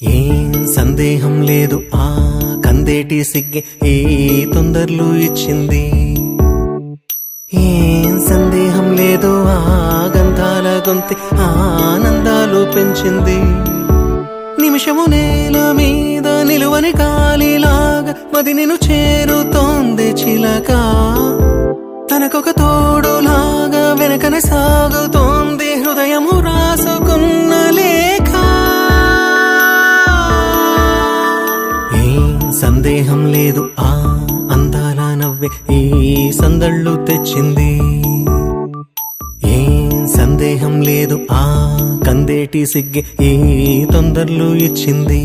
ఏం సందేహం లేదు ఆ కందేటి సిగ్గే ఏ తొందరలు ఇచ్చింది. ఏం సందేహం లేదు ఆ గంధాల గొంతి ఆనందాలు పెంచింది. నిమిషము నేల మీద నిలువని గాలిలాగా మది నిన్ను చేరుతోంది చిలక. తనకొక తోడులాగా వెనకనే సాగుతోంది హృదయము రాసుకున్న లేఖ. ఏం సందేహం లేదు ఆ అందాల నవ్వే ఈ సందళ్ళు తెచ్చింది. ఏం సందేహం లేదు ఆ కందేటి సిగ్గే ఈ తొందరలు ఇచ్చింది.